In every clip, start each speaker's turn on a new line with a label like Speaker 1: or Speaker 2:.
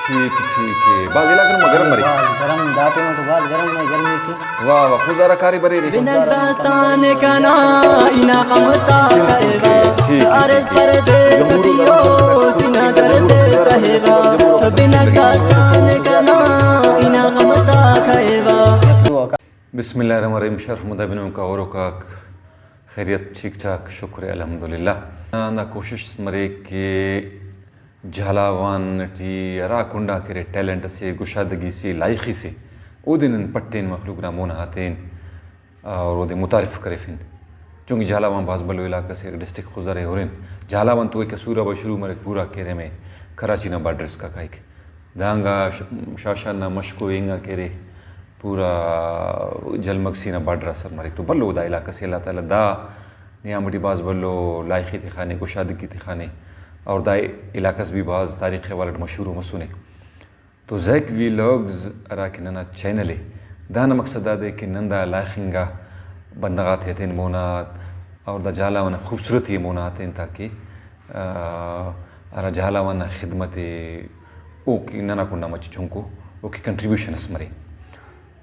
Speaker 1: ठीक है बाज इलाके में गरम मरी
Speaker 2: गरम दाटे में तो बात गरम में गर्मी थी।
Speaker 1: वाह वाह खुजारा कारी बरे रे
Speaker 3: बिनक दास्तान का ना इना कमता करेगा अरस परदेस दियो सीना दर्द सहेगा बिनक दास्तान का ना इना कमता करेगा।
Speaker 1: बिस्मिल्लाहिर्रहमानिर्रहीम शरफ बिन का और का खैरियत ठीक ठाक शुक्र अल्हम्दुलिल्लाह ना कोशिश मरे के झालावान टी अरा कुंडा करे टैलेंट से गुशादगी से लाइकी से वो दिन पट्टेन मखलूक ना मोना हाथेन और वो मुतारिफ करे फिन चूँकि झालावान बाज बलो इलाका से डिस्ट्रिक्ट खुजारे हो रहे झालावान तो एक सूरा ब शुरू मरे पूरा केरे में कराची ना बार्डर्स का काइक दांगा शाशा ना मशको इंगा केरे पूरा जलमगसी ना बार्डर असर मरे तो बल्लो दा इलाका से अल्लाह ताला दा नियामती बाज बल्लो लाइकी थे खाने गुशादगी थे खाने और दाए इलाकस भी बाज़ तारीख़ वालट मशहूर मसूने तो जैक वी लॉग्स अरा के नना चैनल है दाना मकसद दे कि नंदा लाखिंगा बंदगा थे मोनात और दा जाला वन खूबसूरती मोनात ताकि अरा जाला वन खिदमत ओ की नना कुंडा मच चुंको ओ की कंट्रीब्यूशन मरे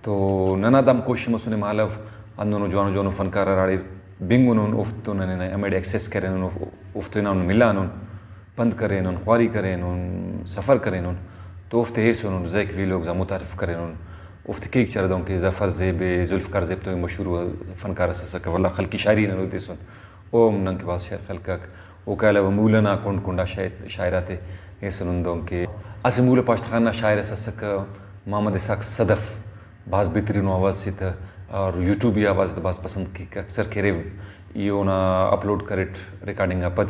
Speaker 1: तो नना दम कोशिश मसूने मालव अंदों जवान जवान फनकार राड़े बिंगुन उफ्तुन ने एमएड एक्सेस करें उफ्तुना मिला बंद करें उन ख्वारी करें उन सफ़र करें उन तो उफ्ते हे सुन जैक वी लोग मुतारिफ करें उन उफ्ते केक चरदों के ज़फ़र ज़ेब जुल्फ़कार ज़ेब तो मशहूर फ़नकार सक वल्ला खल की शायरी न रोते सुन ओम नंग के पास शेर खल का वो कहला वो मूलना कुंड कुंडा शायराते हे सुन दों के असे मूल पाश्तखाना शायर सक मोहम्मद इसाक सदफ़ बाज़ बेहतरीन आवाज़ से था और यूट्यूब भी आवाज़ तो बाज़ पसंद की अक्सर खेरे ये ना अपलोड करे रिकॉर्डिंग पद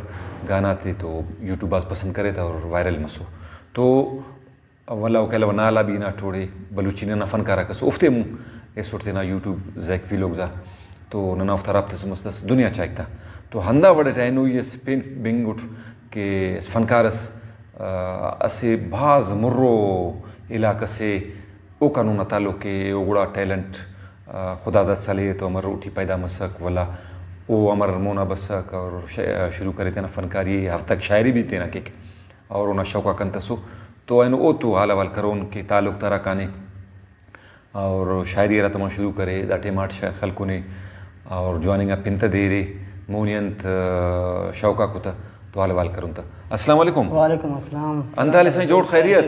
Speaker 1: गाना थे तो यूट्यूब बाज़ पसंद करे था और वायरल मसो तो वल्ला कहला वो नाला भी ना ठोड़े बलूची ने ना फ़नकारा कसो उफ्ते मुँह ये सोचते ना यूट्यूब जैक भी लोग जा तो ना उफ्तार आप समझता दुनिया चाहता तो हंदा वड़े टाइनो ये स्पेन बिंग उठ के फ़नकारस असे भाज मुर्रो इलाक़ से ओ कानून ताल्लुक़ के ओगड़ा टैलेंट खुदा दा सले तो अमर उठी पैदा मसक वला ओ अमर मोना बसक और शुरू करे थे ना फनकारी हफ्ता तक शायरी भी थे ना के और उन्हें शौका कंतसो तो एन ओ तो हाल वाल करो उनके ताल्लुक तारा काने और शायरी रतमा शुरू करे दाटे माट शायर खलको ने और जवानिंगा पिंत दे रे मोनियंत शौका को था तो हाल वाल करूँ था अस्सलाम वालेकुम
Speaker 2: वालेकुम अस्सलाम
Speaker 1: अंताले से जोड़ खैरियत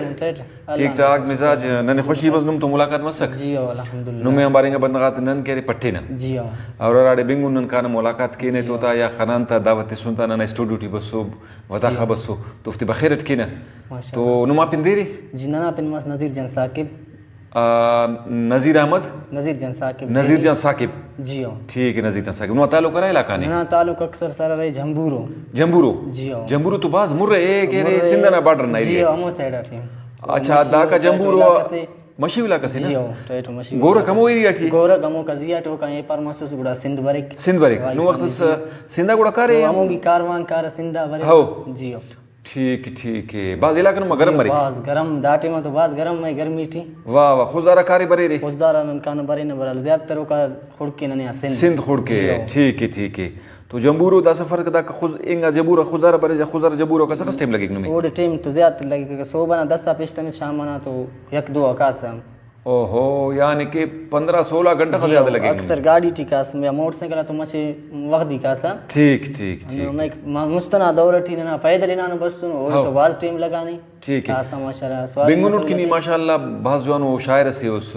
Speaker 1: ठीक ठाक मिजाज नने खुशी बजनुम तो मुलाकात मसक
Speaker 2: जी अल्हम्दुलिल्लाह
Speaker 1: नुमे हमारे बंदगात नन के पट्टे ना
Speaker 2: जी
Speaker 1: और राडे बिंगु नन कान मुलाकात के ने तोता या खनान ता दावत सुनता ना स्टूडियो टी बसो वता खबसो तो उफ्ती बखैरत के ना तो नुमा पिंदेरी
Speaker 2: जी नना पिन मस नज़ीर जन साकिब
Speaker 1: नज़ीर अहमद नज़ीर जन साकिब
Speaker 2: जी
Speaker 1: ठीक है नज़ीर जन साकिब नुमा ताल्लुक है इलाका ने
Speaker 2: ना ताल्लुक अक्सर सारा रहे जंबूरो
Speaker 1: जी जंबूरो तो बाज मुर्रे एक रे सिंधना बॉर्डर ना
Speaker 2: जी अमो साइड आठी
Speaker 1: अच्छा दा का जंबूरो मशी इलाका से
Speaker 2: जी
Speaker 1: ना
Speaker 2: तो मशी
Speaker 1: गोरा कमो एरिया थी
Speaker 2: गोरा गमो कजिया तो का ये पर महसूस गुड़ा सिंध बरिक
Speaker 1: नु वक्त सिंधा गुड़ा करे
Speaker 2: अमो की कारवान कार सिंधा बरिक
Speaker 1: हो
Speaker 2: जी
Speaker 1: ठीक है बाज इलाके में गरम मरे
Speaker 2: बाज गरम दाटे में तो बाज गरम में गर्मी थी
Speaker 1: वाह वाह खुजारा कारी बरे रे
Speaker 2: खुदारा नन कान बरे ने बरल ज्यादातर का खुड़के नने
Speaker 1: सिंध खुड़के ठीक है तो जंबूरो दा सफर का खुद इंगा जबूरा खुजारा बरे जा खुजारा जबूरो का सख्त टाइम लगेगा
Speaker 2: वो टाइम तो ज्यादा लगेगा सोबा ना 10 पेश में शाम ना तो एक दो आकाश
Speaker 1: ओहो यानी कि 15-16 घंटा का ज्यादा लगेगा
Speaker 2: अक्सर गाड़ी टिकास में मोटरसाइकिल तो मचे वक्त दिखासा
Speaker 1: ठीक
Speaker 2: मैं मुस्तना दौड़ ठी ना पैदल ना बस तो बाज टाइम लगानी
Speaker 1: ठीक है
Speaker 2: खासा माशाल्लाह
Speaker 1: बिंगुनुट की माशाल्लाह बाज जवान वो शायर से उस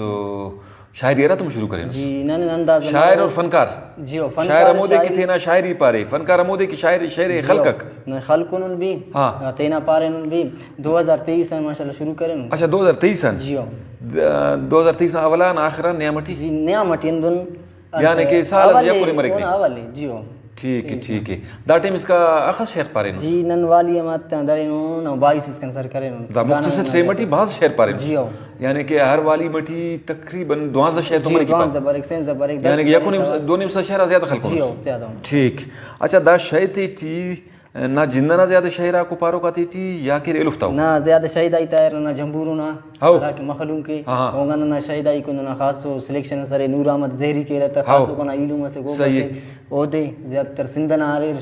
Speaker 1: शायरी era तुम शुरू करें
Speaker 2: जी नन अंदाज
Speaker 1: शायर और फनकार
Speaker 2: जी फनकार
Speaker 1: शायर अमोदे की थे ना शायरी पारे फनकार अमोदे की शायरी शेर खलकक
Speaker 2: न खलकुन भी हां तेना पारे भी 2023 में माशाल्लाह शुरू करें
Speaker 1: अच्छा 2023
Speaker 2: जी
Speaker 1: 2023 अवला आखिरा नियामती
Speaker 2: जी नियामती दुन
Speaker 1: यानी कि साल या पूरी मरे
Speaker 2: अवली जी
Speaker 1: ठीक है दाटे में इसका अखस शेर पारे
Speaker 2: जी नन वाली माते दरे नो 22 इसका सर करें
Speaker 1: दा मुख्तसर शेमटी बाज शेर पारे
Speaker 2: जी
Speaker 1: यानी कि हर वाली मटी तकरीबन 12 शेर तो मरे की बात यानी कि यकुन दो निम शेर ज्यादा खलको
Speaker 2: जी ज्यादा
Speaker 1: ठीक अच्छा दा शयते टी ना जिंदा ना ज्यादा शहरा को पारो का थी या कि रेलुफ्ताओ
Speaker 2: ना ज्यादा शहीद आई तायर ना जंबूरू ना
Speaker 1: हाँ
Speaker 2: कि मखलूम के होगा ना शहीद आई को ना खास तो सिलेक्शन सरे नूर अहमद जहरी के रहता खास को ना इलू में से गो से ओदे ज्यादातर सिंधना आरे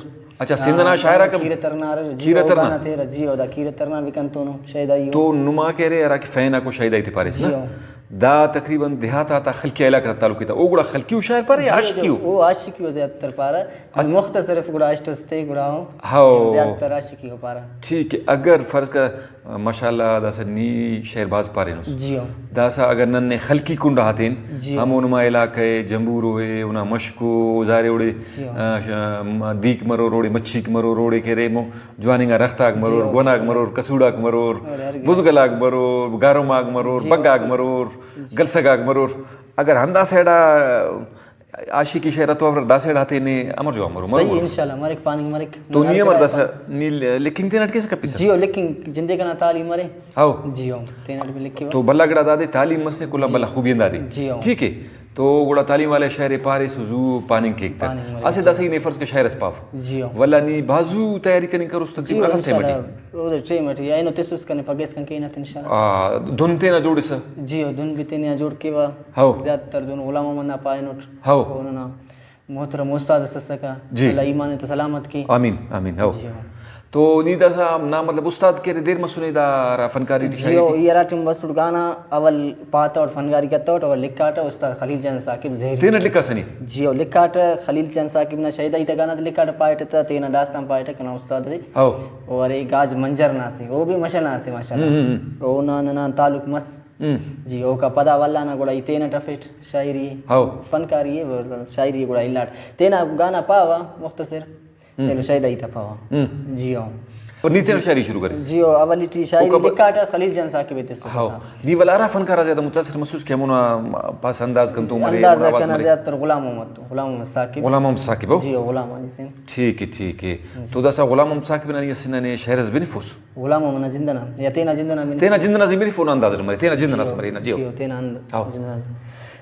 Speaker 1: अच्छा सिंधना शायरा का
Speaker 2: खीर तरना रे जी
Speaker 1: खीर तरना?
Speaker 2: गाना तेरा जी ओदा खीर तरना भी कंतोनो शायद आई
Speaker 1: तो नुमा कह रहे यार कि फैना को शायद आई थी पारिस ना दा तकरीबन देहात आता खलकी इलाका तालुकी था ओगुड़ा खलकी शायर पर आशिकी
Speaker 2: वो आशिकी हो ज्यादातर पारा मुख्तसर गुड़ा अष्टस्ते गुड़ा
Speaker 1: हाँ
Speaker 2: ज्यादातर आशिकी हो पारा
Speaker 1: ठीक है अगर फर्ज कर माशाल्लाह दासा नी शेरबाज पारे नुस
Speaker 2: जी हो
Speaker 1: दासा अगर नन्ने खलकी कुंड हाथेन
Speaker 2: जी
Speaker 1: हम उनमा इलाके जंबूर होए उना मशको उजारे उड़े दीक मरो रोड़े मच्छी मरो रोड़े के रे मो ज्वानिंगा रख्ताक मरोर गोनाक मरोर कसुड़ाक मरोर बुजगलाक मरोर गारोमाक मरोर बग्गाक मरोर गलसगाक मरोर अगर हंदा सेड़ा आशिकी शेरा तो अगर दासेड़ हाथे ने अमर जो अमर
Speaker 2: सही इंशाल्लाह मरे पानी मरे
Speaker 1: तो नी अमर दस नी लिखिंग ते नटके से कपिस
Speaker 2: जी हो लेकिन जिंदे का ना तालीम मरे
Speaker 1: आओ
Speaker 2: जी हो ते नट में लिखी
Speaker 1: तो बल्ला गड़ा दादे तालीम मसने कुला बल्ला खूबियन दादे
Speaker 2: जी हो
Speaker 1: ठीक है तो गुड़ा तालीम वाले शहर पारे सुजू पानी केक था असे दसई ने फर्ज के शहर स्पाफ
Speaker 2: जी हो
Speaker 1: वल्ला नी बाजू तैयारी करनी करो उस तकरीब रखते मटी
Speaker 2: उधर ट्रे मटी आई नो तेसुस कने पगेस कन के ना इंशाल्लाह
Speaker 1: धुनते ना जोड़े सा
Speaker 2: जी हो धुन भी तेने जोड़ के वा
Speaker 1: हाओ
Speaker 2: ज्यादातर धुन उलामा मना पाए नोट
Speaker 1: हाओ
Speaker 2: उन्होंने मोहतरम उस्ताद ससका
Speaker 1: जी
Speaker 2: अल्लाह ईमान तो सलामत की
Speaker 1: आमीन आमीन हाओ तो नी दसा ना मतलब उस्ताद के देर में सुनेदा फनकारी
Speaker 2: जी हो ये राटिम बस गाना अवल पाता और फनकारी का तो और लिखाटा उस्ताद खलील चंद साकिब जहरी
Speaker 1: तेने लिखा सनी
Speaker 2: जी हो लिखाटा खलील चंद साकिब ना शहीद आई गाना लिखाटा पायट था तेना दास्तान पायट कना उस्ताद दी
Speaker 1: हाओ
Speaker 2: और एक गाज मंजर नासी वो भी मशल नासी माशाल्लाह ओ ना तालुक मस जी ओ का पदा वाला ना गुड़ा इतेना टफेट शायरी
Speaker 1: हाओ
Speaker 2: फनकारी है शायरी गुड़ा इलाट तेना गाना पावा मुख्तसर तेलो शायद आई था पावा जी हो
Speaker 1: और नीचे शायरी शुरू करे
Speaker 2: जी हो अवलिटी शायरी लिखाटा खलील जन साकिब ते सो
Speaker 1: हाओ नी वाला फनकारा ज्यादा मुतासिर महसूस किया मुना पास अंदाज कर तो मरे
Speaker 2: अंदाज करना ज्यादातर गुलाम मोहम्मद साकिब
Speaker 1: गुलाम मोहम्मद साकिब
Speaker 2: जी हो गुलाम अली सिंह
Speaker 1: ठीक है तो दसा गुलाम मोहम्मद साकिब ना ये सिने शहरस बिन फुस
Speaker 2: गुलाम मोहम्मद जिंदना या तेना
Speaker 1: जिंदना जिबिन फोन अंदाज मरे तेना जिंदना मरे ना जी
Speaker 2: तेना जिंदना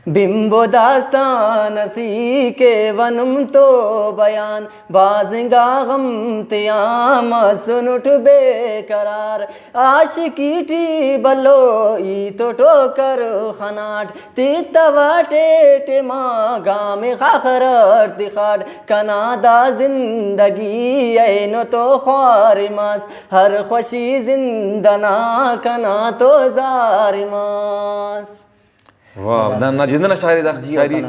Speaker 2: बिंबो दास्तान सी के वनुम तो बयान बाज़िंगा गम तियाम सुनुट बेकरार आशिकी टी बलो ई तो टोकर खनाट ती तवाटे टे गाम खाखरट दिखाट कनादा जिंदगी ऐनो तो ख्वारिमास हर खुशी जिंदना कना तो जारिमास
Speaker 1: वाह ना जिंदना शायरी दा शायरी